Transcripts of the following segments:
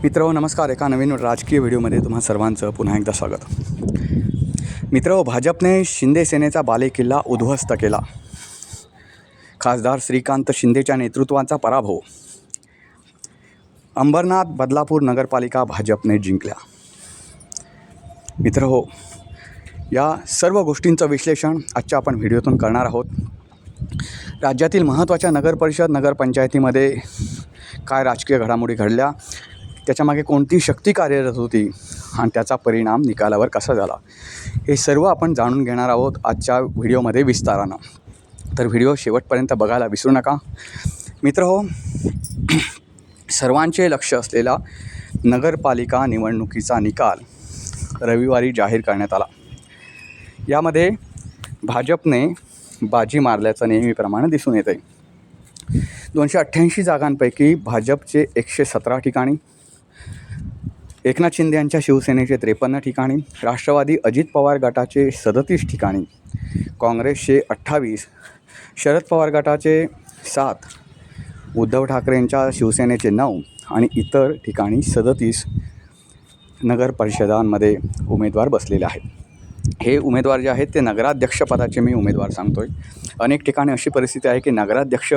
मित्रहो नमस्कार. एका नवीन राजकीय व्हिडिओमध्ये तुम्हा सर्वांचं पुन्हा एकदा स्वागत. मित्रहो, भाजपने शिंदे सेनेचा बालेकिल्ला उद्ध्वस्त केला. खासदार श्रीकांत शिंदेच्या नेतृत्वाचा पराभव. अंबरनाथ बदलापूर नगरपालिका भाजपने जिंकल्या. मित्रहो, या सर्व गोष्टींचं विश्लेषण आजच्या आपण व्हिडिओतून करणार आहोत. राज्यातील महत्त्वाच्या नगरपरिषद नगरपंचायतीमध्ये काय राजकीय घडामोडी घडल्या, त्याच्यामागे कोणती शक्ती कार्यरत होती आणि त्याचा परिणाम निकालावर कसा झाला, हे सर्व आपण जाणून घेणार आहोत आजच्या व्हिडिओमध्ये विस्तारानं. तर व्हिडिओ शेवटपर्यंत बघायला विसरू नका. मित्रहो, सर्वांचे लक्ष असलेला नगरपालिका निवडणुकीचा निकाल रविवारी जाहीर करण्यात आला. यामध्ये भाजपने बाजी मारल्याचं नेहमीप्रमाणे दिसून येत आहे. 288 जागांपैकी भाजपचे 117 ठिकाणी, एकनाथ शिंदे यांच्या शिवसेनेचे 53 ठिकाणी, राष्ट्रवादी अजित पवार गटाचे 37 ठिकाणी, काँग्रेसचे 28, शरद पवार गटाचे 7, उद्धव ठाकरेंच्या शिवसेनेचे 9 आणि इतर ठिकाणी 37 नगरपरिषदांमध्ये उमेदवार बसलेले आहेत. हे उमेदवार जे आहेत ते नगराध्यक्षपदाचे मी उमेदवार सांगतो आहे. अनेक ठिकाणी अशी परिस्थिती आहे की नगराध्यक्ष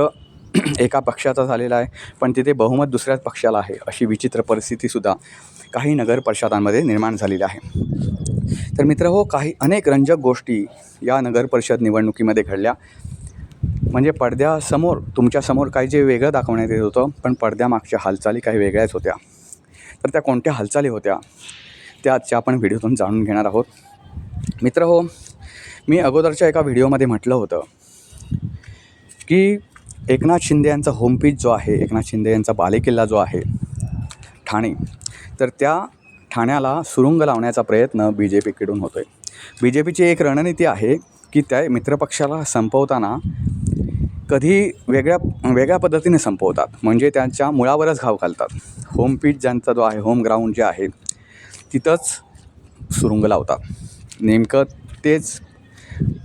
एका पक्षाचा झालेला आहे, पण तिथे बहुमत दुसऱ्याच पक्षाला आहे. अशी विचित्र परिस्थितीसुद्धा काही नगर परिषदांमध्ये निर्माण झालेली आहे. तर मित्रहो, अनेक रंजक गोष्टी या नगर परिषद निवडणुकीमध्ये घडल्या. म्हणजे पडद्यासमोर तुमच्यासमोर काही जे वेगळं दाखवण्यात येत होतं, पण पडद्यामागच्या हालचाली काही वेगळ्याच होत्या. तर त्या कोणत्या हालचाली होत्या त्या आजच्या आपण व्हिडिओतून जाणून घेणार आहोत. मित्रहो, मी अगोदरच्या एका व्हिडिओमध्ये म्हटलं होतं की एकनाथ शिंदे यांचा होमपीच जो आहे, एकनाथ शिंदे यांचा बालेकिल्ला जो आहे ठाणे, तर त्या ठाण्याला सुरुंग लावण्याचा प्रयत्न BJPकडून होतो आहे. BJPची एक रणनीती आहे की त्या मित्रपक्षाला संपवताना कधी वेगळ्या पद्धतीने संपवतात, म्हणजे त्यांच्या मुळावरच घाव घालतात. होमपीच ज्यांचा जो आहे, होम ग्राउंड जे आहे तिथंच सुरुंग लावतात. नेमकं तेच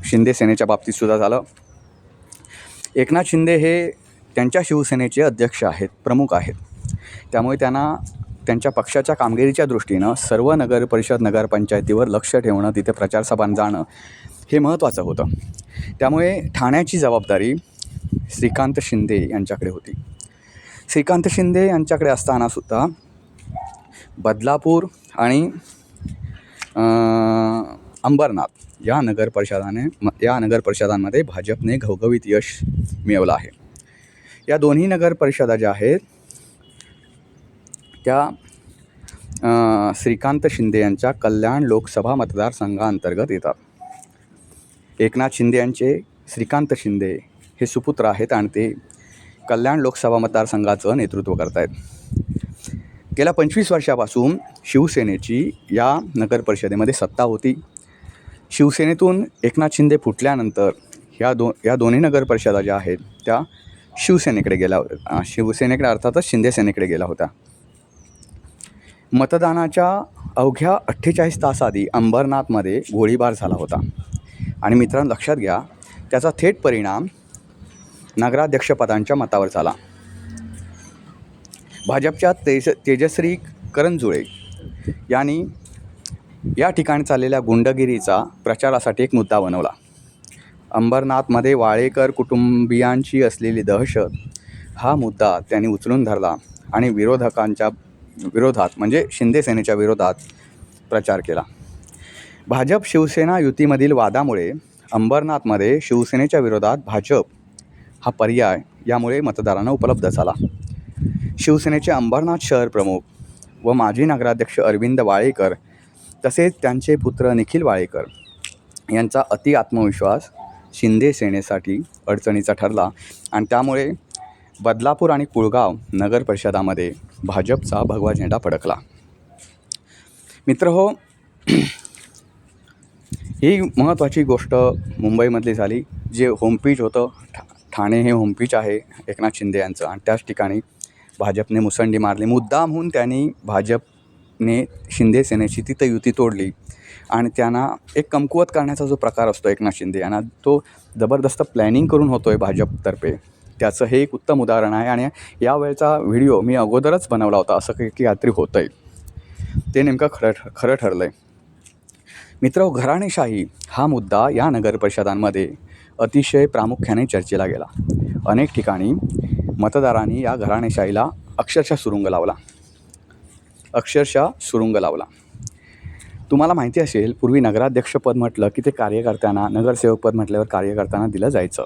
शिंदे सेनेच्या बाबतीतसुद्धा झालं. एकनाथ शिंदे हे त्यांच्या शिवसेनेचे अध्यक्ष आहेत, प्रमुख आहेत. त्यामुळे त्यांना त्यांच्या पक्षाच्या कामगिरीच्या दृष्टीनं सर्व नगरपरिषद नगरपंचायतीवर लक्ष ठेवणं, तिथे प्रचारसभा जाणं हे महत्त्वाचं होतं. त्यामुळे ठाण्याची जबाबदारी श्रीकांत शिंदे यांच्याकडे होती. श्रीकांत शिंदे यांच्याकडे असतानासुद्धा बदलापूर आणि अंबरनाथ या नगरपरिषदांमध्ये भाजपने घवघवीत यश मिळवलं आहे. या दोन्ही नगरपरिषदा ज्या आहेत त्या श्रीकांत शिंदे यांच्या कल्याण लोकसभा मतदारसंघाअंतर्गत येतात. एकनाथ शिंदे यांचे श्रीकांत शिंदे हे सुपुत्र आहेत आणि ते कल्याण लोकसभा मतदारसंघाचं नेतृत्व करत आहेत. गेल्या 25 वर्षापासून शिवसेनेची या नगरपरिषदेमध्ये सत्ता होती. शिवसेनेतून एकनाथ शिंदे फुटल्यानंतर या दोन्ही नगरपरिषदा ज्या आहेत त्या शिवसेनेकडे अर्थातच शिंदे सेनेकडे गेला होता. मतदानाच्या अवघ्या 48 तास आधी अंबरनाथमध्ये गोळीबार झाला होता आणि मित्रांनो लक्षात घ्या, त्याचा थेट परिणाम नगराध्यक्षपदांच्या मतावर झाला. भाजपच्या तेजश्री करंजुळे यांनी या ठिकाणी चाललेल्या गुंडगिरीचा प्रचारासाठी एक मुद्दा बनवला. अंबरनाथमध्ये वाळेकर कुटुंबियांची असलेली दहशत हा मुद्दा त्यांनी उचलून धरला आणि विरोधकांच्या विरोधात म्हणजे शिंदे सेनेच्या विरोधात प्रचार केला. भाजप शिवसेना युतीमधील वादामुळे अंबरनाथमध्ये शिवसेनेच्या विरोधात भाजप हा पर्याय यामुळे मतदारांना उपलब्ध झाला. शिवसेनेचे अंबरनाथ शहर प्रमुख व माजी नगराध्यक्ष अरविंद वाळेकर तसेच त्यांचे पुत्र निखिल वाळेकर यांचा अति आत्मविश्वास शिंदे सेनेसाठी अडचणीचा ठरला आणि त्यामुळे बदलापूर आणि कुळगाव नगर परिषदामध्ये भाजपचा भगवा झेंडा फडकला. मित्रहो, ही महत्त्वाची गोष्ट मुंबईमधली झाली. जे होमपीच होतं, ठाणे हे होमपीच आहे एकनाथ शिंदे यांचं, आणि त्याच ठिकाणी भाजपने मुसंडी मारली. मुद्दामहून त्यांनी भाजपने शिंदे सेनेची तिथं युती तोडली आणि त्यांना एक कमकुवत करण्याचा जो प्रकार असतो एकनाथ शिंदे यांना, तो जबरदस्त प्लॅनिंग करून होतो आहे भाजपतर्फे. त्याचं हे एक उत्तम उदाहरण आहे. आणि यावेळचा व्हिडिओ मी अगोदरच बनवला होता, असं की काहीतरी होतं आहे, ते नेमकं खरं ठरलं आहे. मित्र, घराणेशाही हा मुद्दा या नगरपरिषदांमध्ये अतिशय प्रामुख्याने चर्चेला गेला. अनेक ठिकाणी मतदारांनी या घराणेशाहीला अक्षरशः सुरुंग लावला. तुम्हाला माहिती असेल, पूर्वी नगराध्यक्षपद म्हटलं की ते कार्यकर्त्यांना, नगरसेवकपद म्हटल्यावर कार्यकर्त्यांना दिलं जायचं.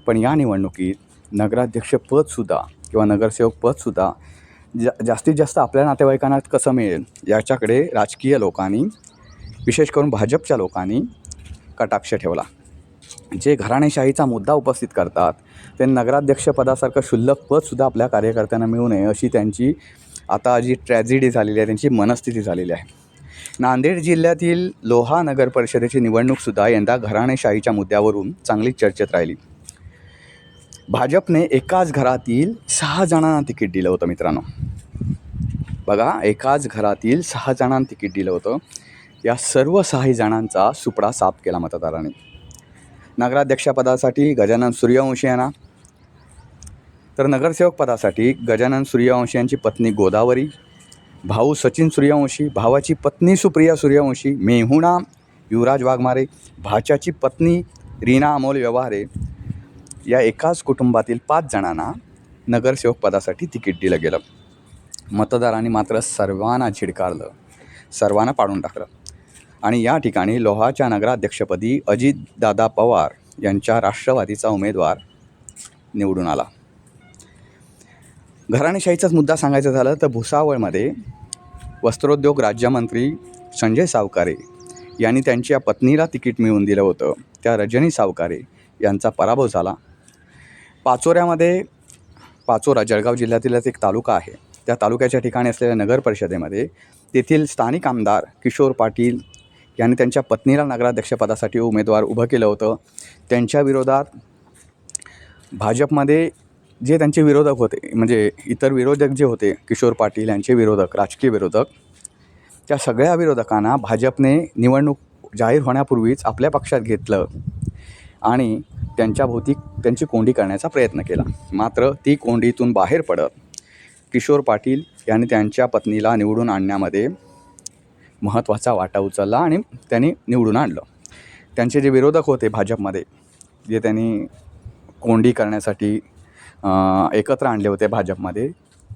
पण या निवडणुकीत नगराध्यक्षपदसुद्धा किंवा नगरसेवकपदसुद्धा जास्तीत जास्त आपल्या नातेवाईकांना कसं मिळेल याच्याकडे राजकीय लोकांनी, विशेष करून भाजपच्या लोकांनी कटाक्ष ठेवला. जे घराणेशाहीचा मुद्दा उपस्थित करतात ते नगराध्यक्षपदासारखं क्षुल्लक पदसुद्धा आपल्या कार्यकर्त्यांना मिळू नये अशी त्यांची आता जी ट्रॅजेडी झालेली आहे, त्यांची मनस्थिती झालेली आहे. नांदेड जिल्ह्यातील लोहा नगर परिषदेची निवडणूकसुद्धा यंदा घराणेशाहीच्या मुद्द्यावरून चांगली चर्चेत राहिली. भाजपने एकाच घरातील 6 जणांना तिकीट दिलं होतं मित्रांनो. बघा, एकाच घरातील 6 जणांना तिकीट दिलं होतं. या सर्व 6 जणांचा सुपडा साफ केला मतदारांनी. नगराध्यक्षपदासाठी गजानन सूर्यवंशी यांना, तर नगरसेवक पदासाठी गजानन सूर्यवंशी यांची पत्नी गोदावरी, भाऊ सचिन सूर्यवंशी, भावाची पत्नी सुप्रिया सूर्यवंशी, मेहुणा युवराज वाघमारे, भाच्याची पत्नी रीना अमोल व्यवहारे, या एकाच कुटुंबातील 5 जणांना नगरसेवक पदासाठी तिकीट दिलं गेलं. मतदारांनी मात्र सर्वांना झिडकारलं, सर्वांना पाडून टाकलं. आणि या ठिकाणी लोहाच्या नगराध्यक्षपदी अजितदादा पवार यांच्या राष्ट्रवादीचा उमेदवार निवडून आला. घराणेशाहीचाच मुद्दा सांगायचं झालं तर भुसावळमध्ये वस्त्रोद्योग राज्यमंत्री संजय सावकारे यांनी त्यांच्या पत्नीला तिकीट मिळवून दिलं होतं. त्या रजनी सावकारे यांचा पराभव झाला. पाचोऱ्यामध्ये, पाचोरा जळगाव जिल्ह्यातीलच एक तालुका आहे, त्या तालुक्याच्या ठिकाणी असलेल्या नगर परिषदेमध्ये तेथील स्थानिक आमदार किशोर पाटील यांनी त्यांच्या पत्नीला नगराध्यक्षपदासाठी उमेदवार उभं केलं होतं. त्यांच्या विरोधात भाजपमध्ये जे त्यांचे विरोधक होते, म्हणजे इतर विरोधक जे होते, किशोर पाटील यांचे विरोधक, राजकीय विरोधक, त्या सगळ्या विरोधकांना भाजपने निवडणूक जाहीर होण्यापूर्वीच आपल्या पक्षात घेतलं आणि त्यांच्याभोवती त्यांची कोंडी करण्याचा प्रयत्न केला. मात्र ती कोंडीतून बाहेर पडत किशोर पाटील यांनी त्यांच्या पत्नीला निवडून आणण्यामध्ये महत्त्वाचा वाटा उचलला आणि त्यांनी निवडून आणलं. त्यांचे जे विरोधक होते भाजपमध्ये, जे त्यांनी कोंडी करण्यासाठी एकत्र आणले होते भाजपमध्ये,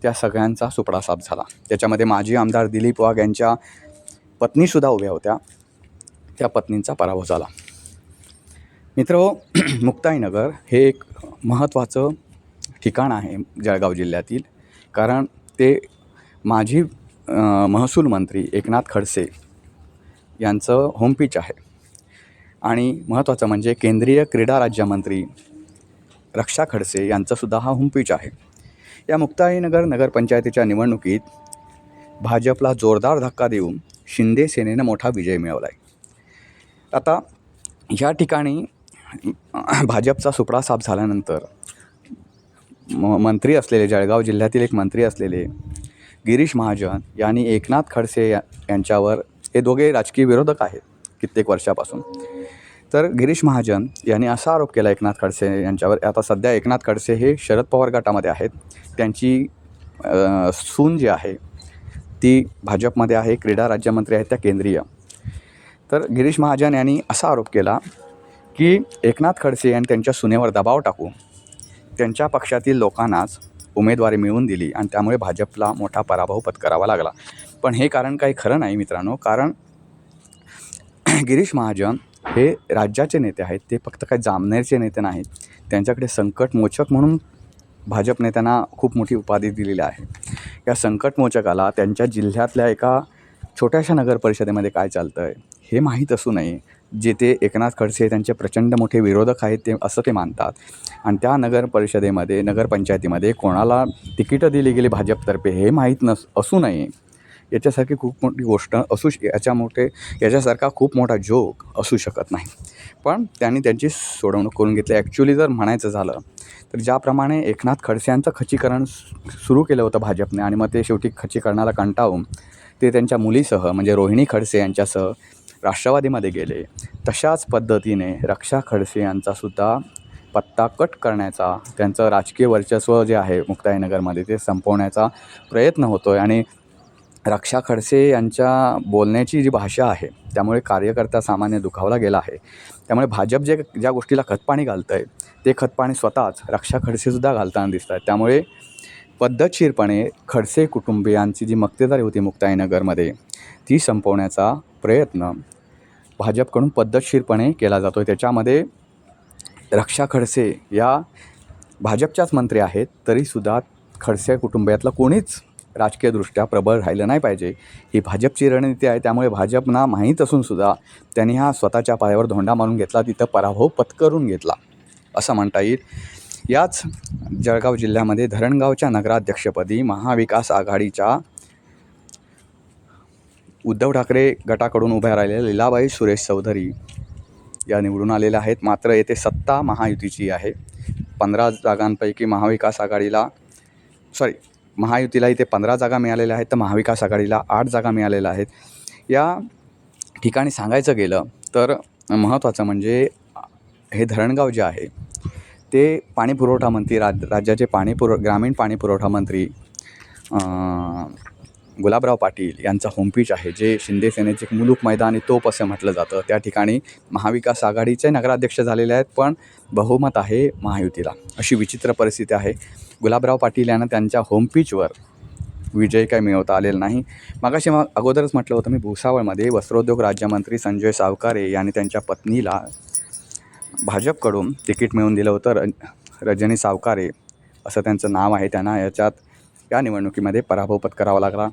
त्या सगळ्यांचा सुपडा साफ झाला. त्याच्यामध्ये माजी आमदार दिलीप वाघ यांच्या पत्नीसुद्धा उभ्या होत्या. त्या पत्नींचा पराभव झाला. मित्रहो, मुक्ताईनगर हे एक महत्त्वाचं ठिकाण आहे जळगाव जिल्ह्यातील, कारण ते माजी महसूल मंत्री एकनाथ खडसे यांचं होमपिच आहे. आणि महत्त्वाचं म्हणजे केंद्रीय क्रीडा राज्यमंत्री रक्षा खडसे यांचासुद्धा हा होमपिच आहे. या मुक्ताईनगर नगरपंचायतीच्या निवडणुकीत भाजपला जोरदार धक्का देऊन शिंदे सेनेनं मोठा विजय मिळवला आहे. आता या ठिकाणी भाजपचा सुपडा साफ झाल्यानंतर मंत्री असलेले, जळगाव जिल्ह्यातील एक मंत्री असलेले गिरीश महाजन यांनी एकनाथ खडसे यांच्यावर, हे दोघे राजकीय विरोधक आहेत कित्येक वर्षापासून, तर गिरीश महाजन यांनी असा आरोप केला एकनाथ खडसे यांच्यावर. आता सध्या एकनाथ खडसे हे शरद पवार गटामध्ये आहेत. त्यांची सून जी आहे ती भाजपमध्ये आहे, क्रीडा राज्यमंत्री आहेत त्या केंद्रीय. तर गिरीश महाजन यांनी असा आरोप केला की एकनाथ खडसे यांनी त्यांच्या सुनेवर दबाव टाकून त्यांच्या पक्षातील लोकांनाच उमेदवारी मिळवून दिली आणि त्यामुळे भाजपला मोठा पराभव पत्करावा लागला. पण हे कारण काही खरं नाही मित्रांनो, कारण गिरीश महाजन हे राज्याचे नेते आहेत, ते फक्त काही जामनेरचे नेते नाहीत. त्यांच्याकडे संकटमोचक म्हणून भाजपने त्यांना खूप मोठी उपाधी दिलेली आहे. या संकटमोचकाला त्यांच्या जिल्ह्यातल्या एका छोट्याशा नगर परिषदेमध्ये काय चालतं आहे हे माहीत असू नये, जे ते एकनाथ खडसे त्यांचे प्रचंड मोठे विरोधक आहेत ते असं ते मानतात. आणि त्या नगर परिषदेमध्ये, नगरपंचायतीमध्ये कोणाला तिकीटं दिली गेली भाजपतर्फे हे माहीत असू नये, याच्यासारखी खूप मोठी गोष्ट याच्यासारखा खूप मोठा जोक असू शकत नाही. पण त्यांनी त्यांची सोडवणूक करून घेतली. ॲक्च्युली जर म्हणायचं झालं तर ज्याप्रमाणे एकनाथ खडसे यांचं खच्चीकरण सुरू केलं होतं भाजपने आणि मग ते शेवटी खच्चीकरणाला कंटाळून ते त्यांच्या मुलीसह, म्हणजे रोहिणी खडसे यांच्यासह राष्ट्रवादीमध्ये गेले, तशाच पद्धतीने रक्षा खडसे यांचासुद्धा पत्ता कट करण्याचा, त्यांचं राजकीय वर्चस्व जे आहे मुक्ताईनगरमध्ये ते संपवण्याचा प्रयत्न होतो आहे. आणि रक्षा खडसे यांच्या बोलण्याची जी भाषा आहे त्यामुळे कार्यकर्ता सामान्य दुखावला गेला आहे. त्यामुळे भाजप ज्या गोष्टीला खतपाणी घालतं आहे ते खतपाणी स्वतःच रक्षा खडसेसुद्धा घालताना दिसत आहेत. त्यामुळे पद्धतशीरपणे खडसे कुटुंबियांची जी मक्तेदारी होती मुक्ताईनगरमध्ये ती संपवण्याचा प्रयत्न भाजपकडून पद्धतशीरपणे केला जातो आहे. त्याच्यामध्ये रक्षा खडसे या भाजपच्याच मंत्री आहेत, तरीसुद्धा खडसे कुटुंबियातलं कोणीच राजकीयदृष्ट्या प्रबळ राहिलं नाही पाहिजे, ही भाजपची रणनीती आहे. त्यामुळे भाजपना माहीत असूनसुद्धा त्यांनी हा स्वतःच्या पायावर धोंडा मारून घेतला, तिथं पराभव पत्करून घेतला असं म्हणता येईल. याच जळगाव जिल्ह्यामध्ये धरणगावच्या नगराध्यक्षपदी महाविकास आघाडीच्या उद्धव ठाकरे गटाकडून उभ्या राहिलेल्या लीलाबाई सुरेश चौधरी या निवडून आलेल्या आहेत. मात्र येथे सत्ता महायुतीची आहे. 15 जागांपैकी महायुतीला इथे 15 जागा मिळालेल्या आहेत, तर महाविकास आघाडीला 8 जागा मिळालेल्या आहेत. या ठिकाणी सांगायचं गेलं तर महत्त्वाचं म्हणजे हे धरणगाव जे आहे ते पाणीपुरवठा मंत्री राज्याचे ग्रामीण पाणीपुरवठा मंत्री गुलाबराव पाटील यांचा होमपिच आहे, जे शिंदे सेनेचे मुलूक मैदानी तोप असं म्हटलं जातं. त्या ठिकाणी महाविकास आघाडीचे नगराध्यक्ष झालेले आहेत, पण बहुमत आहे महायुतीला. अशी विचित्र परिस्थिती आहे. गुलाबराव पाटील यांना त्यांच्या होमपिचवर विजय काही मिळवता आलेला नाही. अगोदरच म्हटलं होतं मी, भुसावळमध्ये वस्त्रोद्योग राज्यमंत्री संजय सावकारे यांनी त्यांच्या पत्नीला भाजपकडून तिकीट मिळवून दिलं होतं. रजनी सावकारे असं त्यांचं नाव आहे. त्यांना या निवडणुकीमध्ये पराभव पत्करावा लागला.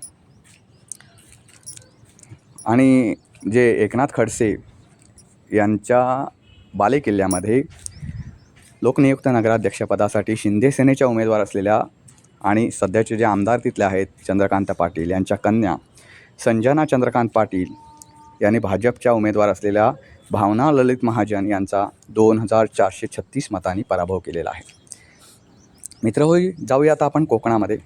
आणि जे एकनाथ खडसे यांच्या बालेकिल्ल्यामध्ये लोकनियुक्त नगराध्यक्षपदासाठी शिंदे सेनेच्या उमेदवार असलेल्या आणि सध्याचे जे आमदार तिथले आहेत चंद्रकांत पाटील यांच्या कन्या संजना चंद्रकांत पाटील यांनी भाजपच्या उमेदवार असलेल्या भावना ललित महाजन यांचा 2436 मतांनी पराभव केलेला आहे. मित्रहो, जाऊया आता आपण कोकणामध्ये.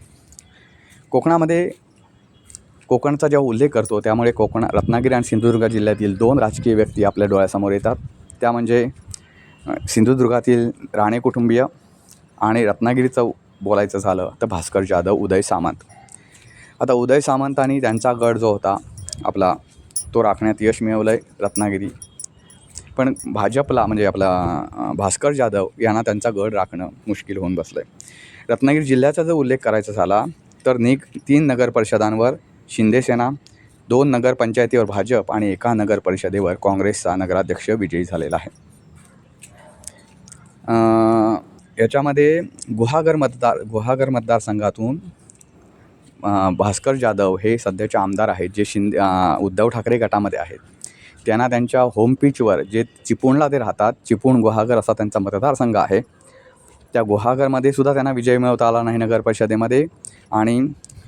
कोकणचा जेव्हा उल्लेख करतो त्यामुळे रत्नागिरी आणि सिंधुदुर्ग जिल्ह्यातील 2 राजकीय व्यक्ती आपल्या डोळ्यासमोर येतात. त्या म्हणजे सिंधुदुर्गातील राणे कुटुंबीय आणि रत्नागिरीचं बोलायचं झालं तर भास्कर जाधव, उदय सामंत. आता उदय सामंतांनी त्यांचा गड जो होता आपला तो राखण्यात यश मिळवलं आहे रत्नागिरी, पण भाजपला म्हणजे भास्कर जाधव यांना त्यांचा गड राखणं मुश्किल होऊन बसलं आहे. रत्नागिरी जिल्ह्याचा जर उल्लेख करायचा झाला तर 3 नगरपरिषदांवर शिंदेसेना, 2 नगरपंचायतीवर भाजप आणि 1 नगरपरिषदेवर काँग्रेसचा नगराध्यक्ष विजयी झालेला आहे. याच्यामध्ये गुहागर मतदारसंघातून भास्कर जाधव हे सध्याचे आमदार आहेत, जे उद्धव ठाकरे गटामध्ये आहेत. त्यांना त्यांच्या होमपिचवर जे चिपळूणला ते राहतात, चिपळूण गुहागर असा त्यांचा मतदारसंघ आहे, त्या गुहागरमध्ये सुद्धा त्यांना विजय मिळवता आला नाही नगरपरिषदेमध्ये. आणि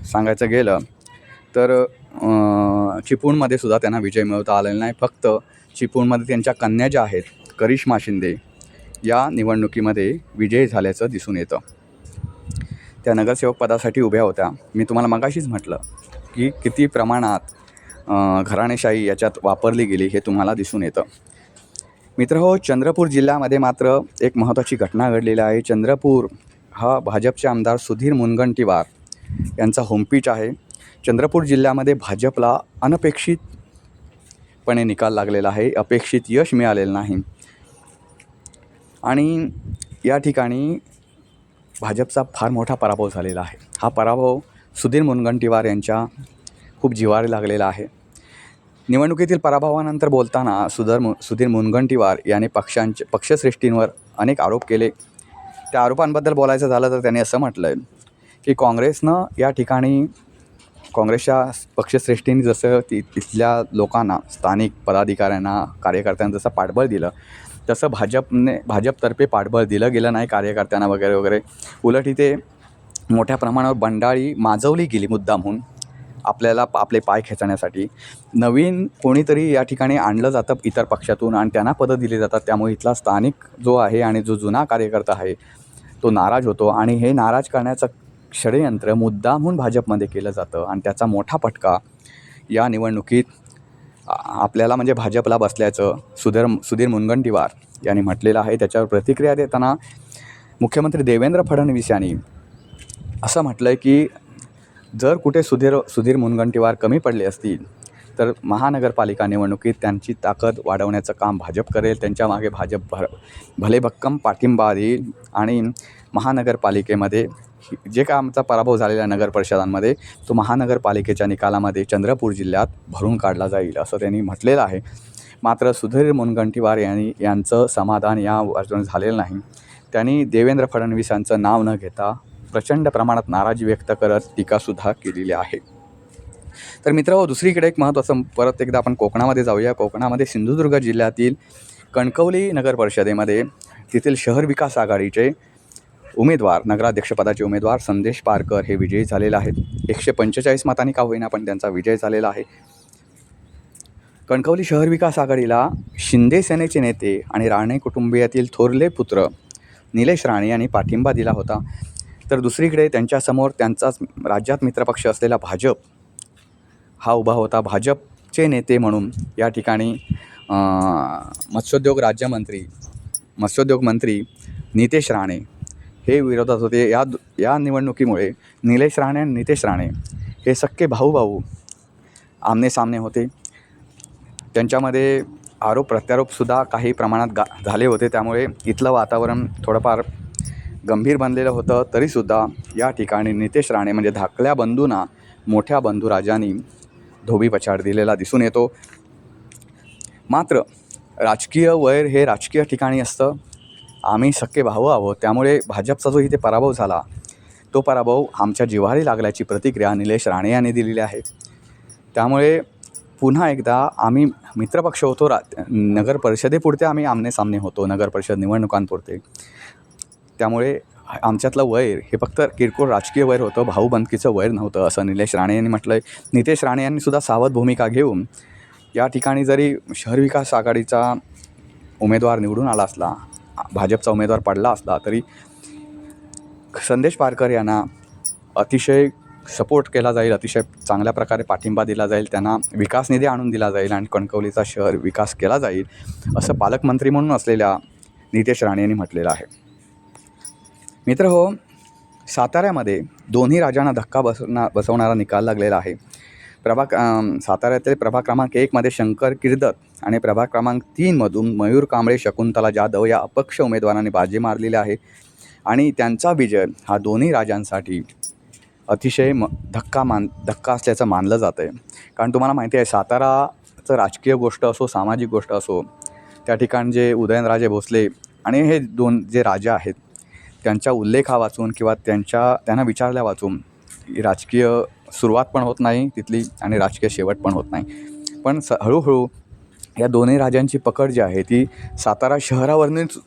सांगायचं गेलं तर चिपळूणमध्ये सुद्धा त्यांना विजय मिळवता आलेला नाही. फक्त चिपळूणमध्ये त्यांच्या कन्या ज्या आहेत करिश्मा शिंदे या निवडणुकीमध्ये विजयी झाल्याचं दिसून येतं. त्या नगरसेवक पदासाठी उभ्या होत्या. मी तुम्हाला मगाशीच म्हटलं की किती प्रमाणात घराणेशाही याच्यात वापरली गेली हे तुम्हाला दिसून येतं. मित्रहो, चंद्रपूर जिल्ह्यामध्ये मात्र एक महत्त्वाची घटना घडलेली आहे. चंद्रपूर हा भाजपचे आमदार सुधीर मुनगंटीवार यांचा होमपिच आहे. चंद्रपूर जिल्ह्यामध्ये भाजपला अनपेक्षितपणे निकाल लागलेला आहे, अपेक्षित यश मिळालेलं नाही. आणि या ठिकाणी भाजपचा फार मोठा पराभव झालेला आहे. हा पराभव सुधीर मुनगंटीवार यांच्या खूप जिव्हारी लागलेला आहे. निवडणुकीतील पराभवानंतर बोलताना सुधीर मुनगंटीवार यांनी पक्षश्रेष्ठींवर अनेक आरोप केले. त्या आरोपांबद्दल बोलायचं झालं तर त्यांनी असं म्हटलं आहे की काँग्रेसनं या ठिकाणी काँग्रेसच्या पक्षश्रेष्ठींनी जसं तिथल्या लोकांना, स्थानिक पदाधिकाऱ्यांना, कार्यकर्त्यांना जसं पाठबळ दिलं तसं भाजपतर्फे पाठबळ दिलं गेलं नाही कार्यकर्त्यांना वगैरे वगैरे. उलट इथे मोठ्या प्रमाणावर बंडाळी माजवली गेली मुद्दामहून आपले पाय खेचण्यासाठी. नवीन कोणीतरी या ठिकाणी आणलं जातं इतर पक्षातून आणि त्यांना पदं दिली जातात. त्यामुळे इथला स्थानिक जो आहे आणि जो जुना कार्यकर्ता आहे तो नाराज होतो आणि हे नाराज करण्याचं षडयंत्र मुद्दामहून भाजपमध्ये केलं जातं आणि त्याचा मोठा फटका या निवडणुकीत आपल्याला म्हणजे भाजपला बसल्याचं सुधीर मुनगंटीवार यांनी म्हटलेलं आहे. त्याच्यावर प्रतिक्रिया देताना मुख्यमंत्री देवेंद्र फडणवीस यांनी असं म्हटलं आहे की जर कुठे सुधीर मुनगंटीवार कमी पडले असतील तर महानगरपालिका निवडणुकीत त्यांची ताकद वाढवण्याचं काम भाजप करेल. त्यांच्या मागे भाजप भलेभक्कम पाठिंबा देईल आणि महानगरपालिकेमध्ये जे काय आमचा पराभव झालेला नगर परिषदांमध्ये तो महानगरपालिकेच्या निकालामध्ये चंद्रपूर जिल्ह्यात भरून काढला जाईल असं त्यांनी म्हटलेलं आहे. मात्र सुधीर मुनगंटीवार यांचं समाधान यावरून झालेलं नाही. त्यांनी देवेंद्र फडणवीस यांचं नाव न घेता प्रचंड प्रमाणात नाराजी व्यक्त करत टीकासुद्धा केलेली आहे. तर मित्रांनो, दुसरीकडे एक महत्त्वाचं परत एकदा आपण कोकणामध्ये जाऊया. कोकणामध्ये सिंधुदुर्ग जिल्ह्यातील कणकवली नगर परिषदेमध्ये तेथील शहर विकास आघाडीचे उमेदवार, नगराध्यक्षपदाचे उमेदवार संदेश पारकर हे विजयी झालेले आहेत. 145 मतांनी का होईना पण त्यांचा विजय झालेला आहे. कणकवली शहर विकास आघाडीला शिंदे सेनेचे नेते आणि राणे कुटुंबियातील थोरले पुत्र निलेश राणे यांनी पाठिंबा दिला होता. तर दुसरीकडे त्यांच्यासमोर त्यांचाच राज्यात मित्रपक्ष असलेला भाजप हा उभा होता. भाजपचे नेते म्हणून या ठिकाणी मत्स्योद्योग मंत्री नितेश राणे हे विरोधात होते. या निवडणुकीमुळे निलेश राणे आणि नितेश राणे हे सख्खे भाऊ आमनेसामने होते. त्यांच्यामध्ये आरोप प्रत्यारोपसुद्धा काही प्रमाणात झाले होते. त्यामुळे इथलं वातावरण थोडंफार गंभीर बनलेलं होतं. तरीसुद्धा या ठिकाणी नितेश राणे म्हणजे धाकल्या बंधूंना मोठ्या बंधुराजांनी धोबीपछाड दिलेला दिसून येतो. मात्र राजकीय वैर हे राजकीय ठिकाणी असतं. आम्ही सख्खे भाऊ आहोत. त्यामुळे भाजपचा जो इथे पराभव झाला तो पराभव आमच्या जिव्हारी लागल्याची प्रतिक्रिया निलेश राणे यांनी दिलेली आहे. त्यामुळे पुन्हा एकदा आम्ही मित्रपक्ष होतो. नगर परिषदेपुरते आम्ही आमनेसामने होतो, नगर परिषद निवडणुकांपुरते. त्यामुळे आमच्यातलं वैर हे फक्त किरकोळ राजकीय वैर होतं, भाऊबंदकीचं वैर नव्हतं असं निलेश राणे यांनी म्हटलं आहे. नितेश राणे यांनी सुद्धा सावध भूमिका घेऊन या ठिकाणी जरी शहर विकास आघाडीचा उमेदवार निवडून आला असला, भाजपचा उमेदवार पडला असला, तरी संदेश पारकर यांना अतिशय सपोर्ट केला जाईल, अतिशय चांगल्या प्रकारे पाठिंबा दिला जाईल, त्यांना विकास निधी आणून दिला जाईल आणि कणकवलीचा शहर विकास केला जाईल असं पालकमंत्री म्हणून असलेल्या नितेश राणे यांनी म्हटलेलं आहे. मित्रहो, साताऱ्यामध्ये दोन्ही राजांना धक्का बसवणारा निकाल लागलेला आहे. साताऱ्यातील प्रभाग क्रमांक 1मध्ये शंकर किर्दत आणि प्रभाग क्रमांक 3मधून मयूर कांबळे, शकुंतला जाधव या अपक्ष उमेदवारांनी बाजी मारलेली आहे आणि त्यांचा विजय हा दोन्ही राजांसाठी अतिशय धक्का असल्याचं मानलं जातं आहे. कारण तुम्हाला माहिती आहे, साताराचं राजकीय गोष्ट असो, सामाजिक गोष्ट असो, त्या ठिकाणी जे उदयनराजे भोसले आणि हे दोन जे राजा आहेत त्यांच्या उल्लेखा वाचून किंवा त्यांना विचारल्या वाचून राजकीय सुरुवात पण होत नाही तिथली आणि राजकीय शेवट पण होत नाही. पण हळूहळू या दोन्ही राजांची पकड जी आहे ती सातारा शहरावरूनच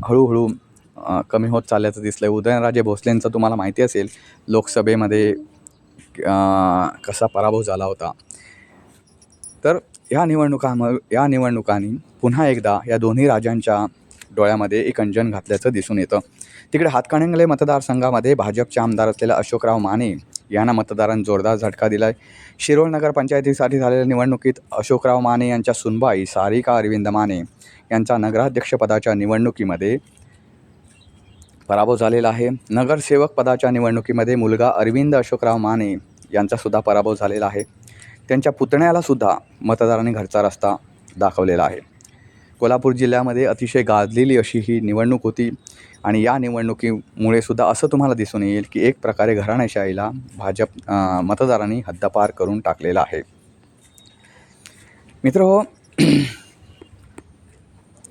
हळूहळू कमी होत चालल्याचं दिसलं आहे. उदयनराजे भोसलेंचं तुम्हाला माहिती असेल लोकसभेमध्ये कसा पराभव झाला होता. तर या निवडणुकांनी पुन्हा एकदा या दोन्ही राजांच्या डोळ्यामध्ये एक अंजन घातल्याचं दिसून येतं. तिकडे हातकणंगले मतदारसंघामध्ये भाजपचे आमदार असलेल्या अशोकराव माने यांना मतदारांनी जोरदार झटका दिला आहे. शिरोळ नगरपंचायतीसाठी झालेल्या निवडणुकीत अशोकराव माने यांच्या सुनबाई सारिका अरविंद माने यांचा नगराध्यक्षपदाच्या निवडणुकीमध्ये पराभव झालेला आहे. नगरसेवक पदाच्या निवडणुकीमध्ये मुलगा अरविंद अशोकराव माने यांचासुद्धा पराभव झालेला आहे. त्यांच्या पुतण्यालासुद्धा मतदारांनी घरचा रस्ता दाखवलेला आहे. कोल्हापूर जिल्ह्यामध्ये अतिशय गाजलेली अशी ही निवडणूक होती आणि या निवडणुकीमुळे सुद्धा असं तुम्हाला दिसून येईल की एक प्रकारे घराणेशाहीला भाजप मतदारांनी हद्दपार करून टाकलेला आहे. मित्रहो,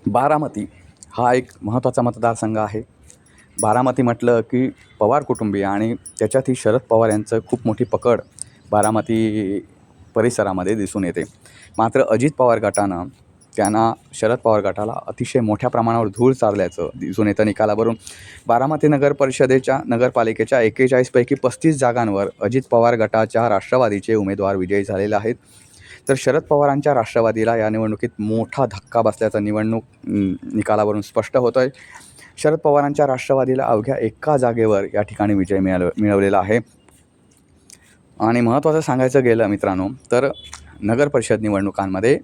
बारामती हा एक महत्त्वाचा मतदारसंघ आहे. बारामती म्हटलं की पवार कुटुंबीय आणि त्याच्यातही शरद पवार यांचं खूप मोठी पकड बारामती परिसरामध्ये दिसून येते. मात्र अजित पवार गटानं शरद पवार गटाला अतिशय मोठ्या प्रमाणावर धूळ चारल्याचं दिसून येतं निकालावरून. बारामती नगरपालिकेच्या 41 पैकी 35 जागांवर अजित पवार गटाच्या राष्ट्रवादीचे उमेदवार विजयी झालेले आहेत. तर शरद पवारांच्या राष्ट्रवादीला या निवडणुकीत मोठा धक्का बसल्याचं निकालावरून स्पष्ट होतं आहे. शरद पवारांच्या राष्ट्रवादीला अवघ्या एका जागेवर या ठिकाणी विजय मिळवलेला आहे. आणि महत्त्वाचं सांगायचं गेलं मित्रांनो तर नगर परिषद निवडणुकांमध्ये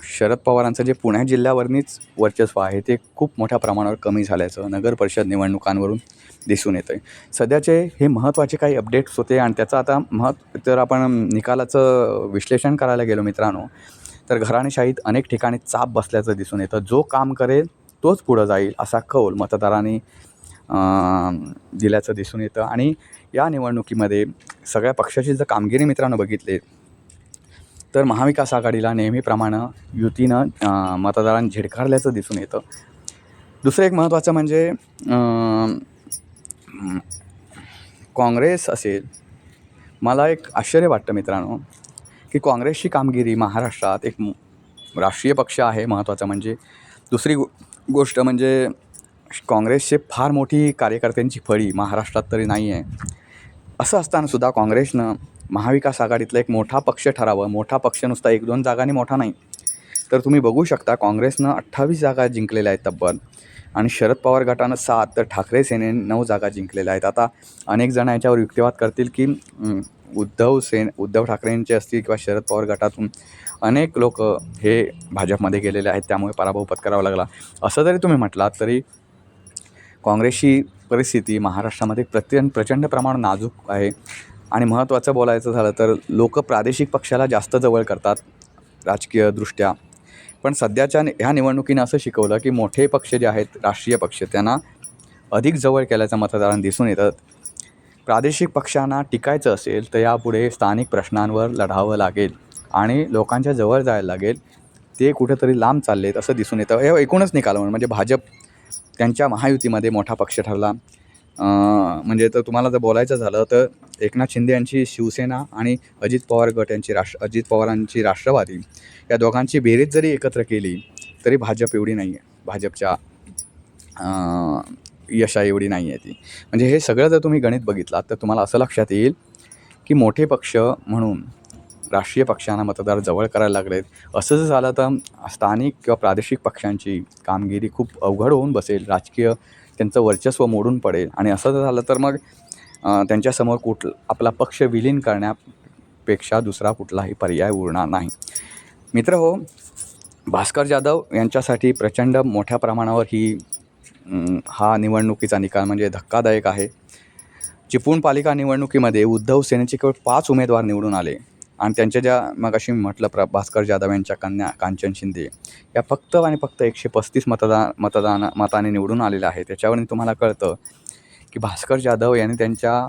शरद पवारांचं जे पुणे जिल्ह्यावरनीच वर्चस्व आहे ते खूप मोठ्या प्रमाणावर कमी झाल्याचं नगर परिषद निवडणुकांवरून दिसून येतं आहे. सध्याचे हे महत्त्वाचे काही अपडेट्स होते आणि त्याचं आता जर आपण निकालाचं विश्लेषण करायला गेलो मित्रांनो, तर घराणेशाहीत अनेक ठिकाणी चाप बसल्याचं दिसून येतं. जो काम करेल तोच पुढं जाईल असा कौल मतदारांनी दिल्याचं दिसून येतं. आणि या निवडणुकीमध्ये सगळ्या पक्षाची जर कामगिरी मित्रांनो बघितली तर महाविकास आघाडीला नेहमीप्रमाणे युतीनं मतदारांनी झिडकारल्याचं दिसून येतं. दुसरं एक महत्त्वाचं म्हणजे काँग्रेस असेल, मला एक आश्चर्य वाटतं मित्रांनो की काँग्रेसची कामगिरी महाराष्ट्रात एक राष्ट्रीय पक्ष आहे महत्त्वाचं म्हणजे. दुसरी गोष्ट म्हणजे काँग्रेसचे फार मोठी कार्यकर्त्यांची फळी महाराष्ट्रात तरी नाही आहे. असं असतानासुद्धा काँग्रेसनं महाविकास आघाडीतला एक मोठा पक्ष ठरावं. मोठा पक्ष नुसता 1-2 जागांनी मोठा नाही, तर तुम्ही बघू शकता काँग्रेसनं 28 जागा जिंकलेल्या आहेत तब्बल, आणि शरद पवार गटानं 7, तर ठाकरे सेनेने 9 जागा जिंकलेल्या आहेत. आता अनेक जण याच्यावर युक्तिवाद करतील की उद्धव ठाकरेंचे असतील किंवा शरद पवार गटातून अनेक लोक हे भाजपमध्ये गेलेले आहेत, त्यामुळे पराभव पत्करावा लागला. असं जरी तुम्ही म्हटलात तरी काँग्रेसची परिस्थिती महाराष्ट्रामध्ये प्रचंड प्रमाणात नाजूक आहे. आणि महत्त्वाचं बोलायचं झालं तर लोक प्रादेशिक पक्षाला जास्त जवळ करतात राजकीयदृष्ट्या, पण सध्याच्या ह्या निवडणुकीनं असं शिकवलं की मोठे पक्ष जे आहेत राष्ट्रीय पक्ष त्यांना अधिक जवळ केल्याचं मतदारांना दिसून येतं. प्रादेशिक पक्षांना टिकायचं असेल तर यापुढे स्थानिक प्रश्नांवर लढावं लागेल आणि लोकांच्या जवळ जायला लागेल. ते कुठेतरी लांब चाललेत असं दिसून येतं. हे एकूणच निकाल म्हणजे भाजप त्यांच्या महायुतीमध्ये मोठा पक्ष ठरला. म्हणजे तर तुम्हाला जर बोलायचं झालं तर एकनाथ शिंदे यांची शिवसेना आणि अजित पवार गट यांची अजित पवारांची राष्ट्रवादी या दोघांची बेरीज जरी एकत्र केली तरी भाजप एवढी नाही आहे, भाजपच्या यशा एवढी नाही आहे ती. म्हणजे हे सगळं जर तुम्ही गणित बघितलात तर तुम्हाला असं लक्षात येईल की मोठे पक्ष म्हणून राष्ट्रीय पक्षांना मतदार जवळ करायला लागलेत. असं जर झालं तर स्थानिक किंवा प्रादेशिक पक्षांची कामगिरी खूप अवघड होऊन बसेल, राजकीय त्यांचं वर्चस्व मोडून पडेल. आणि असं जर झालं तर मग त्यांच्यासमोर आपला पक्ष विलीन करण्यापेक्षा दुसरा कुठलाही पर्याय उरणार नाही. मित्रहो, भास्कर जाधव यांच्यासाठी प्रचंड मोठ्या प्रमाणावर हा निवडणुकीचा निकाल म्हणजे धक्कादायक आहे. चिपळूण पालिका निवडणुकीमध्ये उद्धव सेनेचे केवळ 5 उमेदवार निवडून आले आणि त्यांच्या ज्या मगाशी म्हटलं भास्कर जाधव यांच्या कन्या कांचन शिंदे या फक्त आणि फक्त 135 मताने निवडून आलेल्या आहेत. त्याच्यावरून तुम्हाला कळतं की भास्कर जाधव यांनी त्यांच्या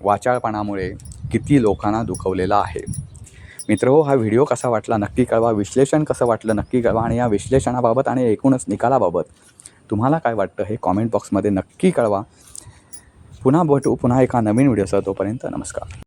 वाचाळपणामुळे किती लोकांना दुखवलेला आहे. मित्रहो, हा व्हिडिओ कसा वाटला नक्की कळवा, विश्लेषण कसं वाटलं नक्की कळवा, आणि या विश्लेषणाबाबत आणि एकूणच निकालाबाबत तुम्हाला काय वाटतं हे कॉमेंट बॉक्समध्ये नक्की कळवा. पुन्हा भेटू पुन्हा एका नवीन व्हिडिओसह. तोपर्यंत नमस्कार.